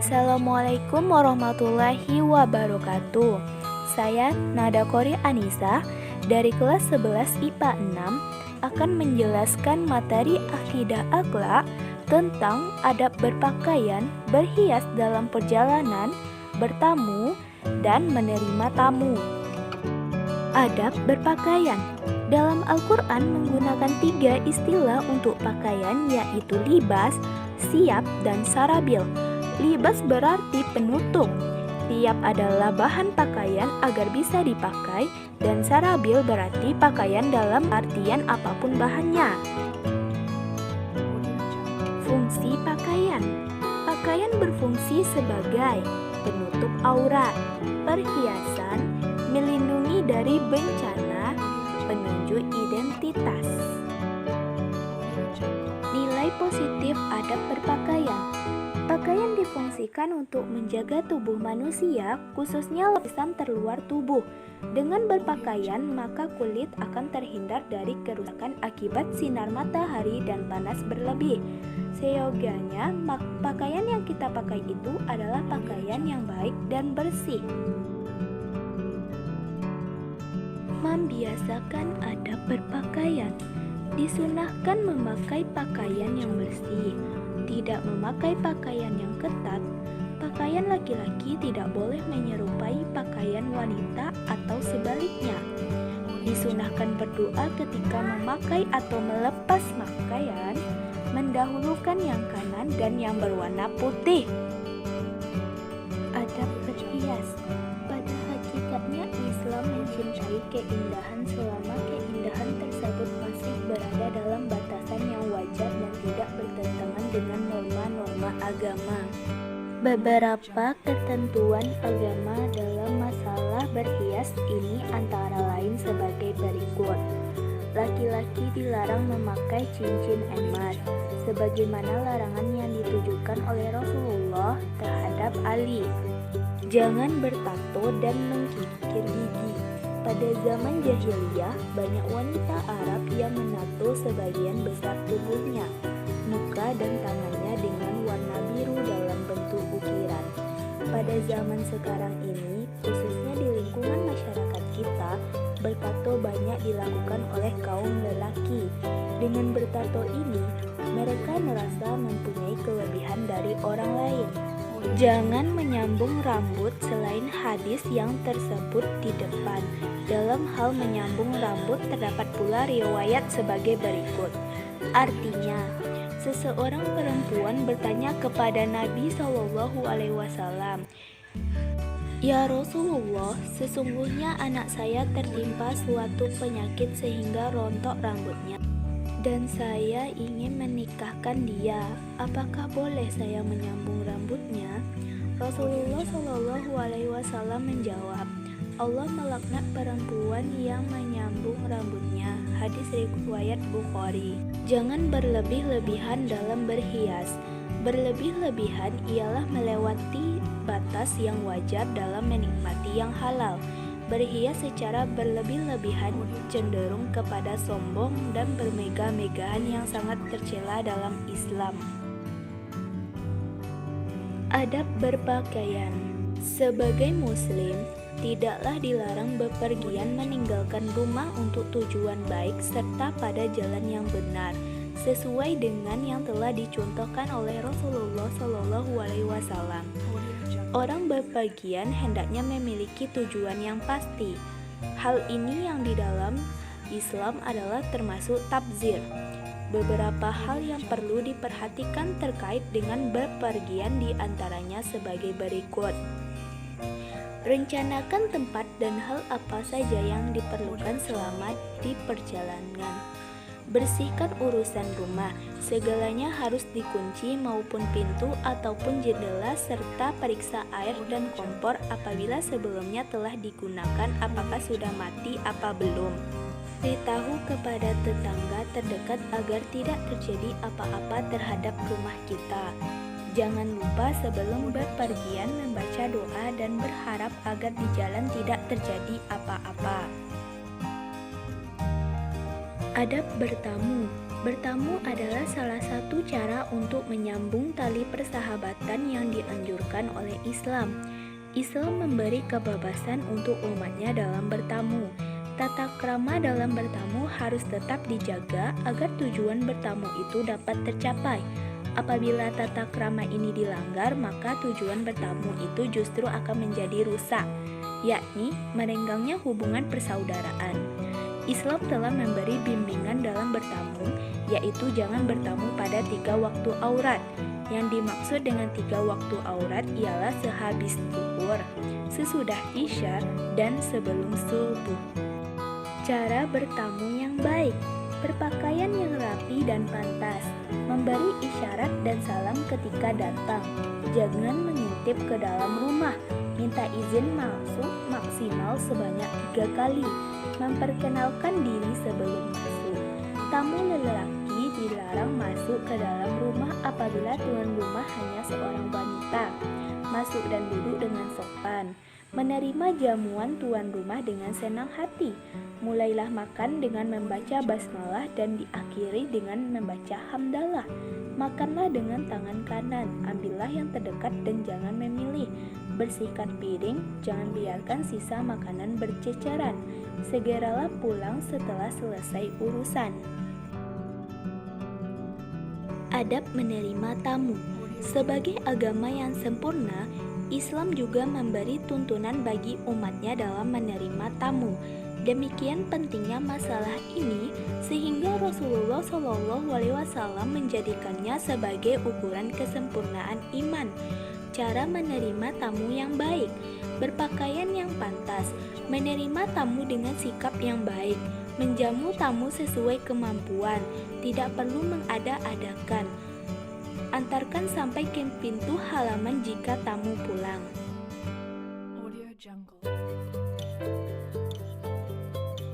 Assalamualaikum warahmatullahi wabarakatuh. Saya Nada Kori Anissa dari kelas 11 IPA 6 akan menjelaskan materi akidah akhlak tentang adab berpakaian, berhias dalam perjalanan, bertamu, dan menerima tamu. Adab berpakaian. Dalam Al-Quran menggunakan 3 istilah untuk pakaian, yaitu libas, siyab, dan sarabil. Libas berarti penutup. Siyab adalah bahan pakaian agar bisa dipakai, dan sarabil berarti pakaian dalam artian apapun bahannya. Fungsi pakaian. Pakaian berfungsi sebagai penutup aurat, perhiasan, melindungi dari bencana, penunjuk identitas. Nilai positif adab berpakaian. Pakaian difungsikan untuk menjaga tubuh manusia, khususnya lapisan terluar tubuh. Dengan berpakaian, maka kulit akan terhindar dari kerusakan akibat sinar matahari dan panas berlebih. Seyogianya, pakaian yang kita pakai itu adalah pakaian yang baik dan bersih. Membiasakan adab berpakaian. Disunahkan memakai pakaian yang bersih, tidak memakai pakaian yang ketat. Pakaian laki-laki tidak boleh menyerupai pakaian wanita atau sebaliknya. Disunahkan berdoa ketika memakai atau melepas pakaian, mendahulukan yang kanan dan yang berwarna putih. Adab berhias. Pada hakikatnya Islam mencintai keindahan selama keindahan tersebut masih berada dalam batasan yang wajar dan tidak bertentangan dengan norma-norma agama. Beberapa ketentuan agama dalam masalah berhias ini antara lain sebagai berikut. Laki-laki dilarang memakai cincin emas, sebagaimana larangan yang ditujukan oleh Rasulullah terhadap Ali. Jangan bertato dan mengkikir gigi. Pada zaman jahiliyah, banyak wanita Arab yang menato sebagian besar tubuhnya, muka dan tangannya dengan warna biru dalam bentuk ukiran. Pada zaman sekarang ini, khususnya di lingkungan masyarakat kita, bertato banyak dilakukan oleh kaum lelaki. Dengan bertato ini, mereka merasa mempunyai kelebihan dari orang lain. Jangan menyambung rambut selain hadis yang tersebut di depan. Dalam hal menyambung rambut terdapat pula riwayat sebagai berikut. Artinya, seseorang perempuan bertanya kepada Nabi SAW, "Ya Rasulullah, sesungguhnya anak saya tertimpa suatu penyakit sehingga rontok rambutnya, dan saya ingin menikahkan dia. Apakah boleh saya menyambung rambutnya?" Rasulullah SAW menjawab, "Allah melaknat perempuan yang menyambung rambutnya." Hadis riwayat Bukhari. Jangan berlebih-lebihan dalam berhias. Berlebih-lebihan ialah melewati batas yang wajar dalam menikmati yang halal. Berhias secara berlebih-lebihan cenderung kepada sombong dan bermegah-megahan yang sangat tercela dalam Islam. Adab berpakaian. Sebagai muslim, tidaklah dilarang bepergian meninggalkan rumah untuk tujuan baik serta pada jalan yang benar, sesuai dengan yang telah dicontohkan oleh Rasulullah SAW. Orang berpergian hendaknya memiliki tujuan yang pasti. Hal ini yang di dalam Islam adalah termasuk tabzir. Beberapa hal yang perlu diperhatikan terkait dengan berpergian diantaranya sebagai berikut. Rencanakan tempat dan hal apa saja yang diperlukan selama di perjalanan. Bersihkan urusan rumah, segalanya harus dikunci maupun pintu ataupun jendela serta periksa air dan kompor apabila sebelumnya telah digunakan apakah sudah mati apa belum. Beritahu kepada tetangga terdekat agar tidak terjadi apa-apa terhadap rumah kita. Jangan lupa sebelum berpergian membaca doa dan berharap agar di jalan tidak terjadi apa-apa. Adab bertamu. Bertamu adalah salah satu cara untuk menyambung tali persahabatan yang dianjurkan oleh Islam. Islam memberi kebebasan untuk umatnya dalam bertamu. Tata krama dalam bertamu harus tetap dijaga agar tujuan bertamu itu dapat tercapai. Apabila tata krama ini dilanggar, maka tujuan bertamu itu justru akan menjadi rusak, yakni merenggangnya hubungan persaudaraan. Islam telah memberi bimbingan dalam bertamu, yaitu jangan bertamu pada 3 waktu aurat. Yang dimaksud dengan 3 waktu aurat ialah sehabis zuhur, sesudah isya, dan sebelum subuh. Cara bertamu yang baik: berpakaian yang rapi dan pantas, memberi isyarat dan salam ketika datang, jangan mengintip ke dalam rumah, minta izin masuk maksimal sebanyak 3 kali, memperkenalkan diri sebelum masuk. Tamu lelaki dilarang masuk ke dalam rumah apabila tuan rumah hanya seorang wanita. Masuk dan duduk dengan sopan. Menerima jamuan tuan rumah dengan senang hati. Mulailah makan dengan membaca basmalah dan diakhiri dengan membaca hamdalah. Makanlah dengan tangan kanan, ambillah yang terdekat dan jangan memilih. Bersihkan piring, jangan biarkan sisa makanan berceceran. Segeralah pulang setelah selesai urusan. Adab menerima tamu. Sebagai agama yang sempurna, Islam juga memberi tuntunan bagi umatnya dalam menerima tamu. Demikian pentingnya masalah ini sehingga Rasulullah SAW menjadikannya sebagai ukuran kesempurnaan iman. Cara menerima tamu yang baik: berpakaian yang pantas, menerima tamu dengan sikap yang baik, menjamu tamu sesuai kemampuan, tidak perlu mengada-adakan. Antarkan sampai ke pintu halaman jika tamu pulang. Audio Jungle.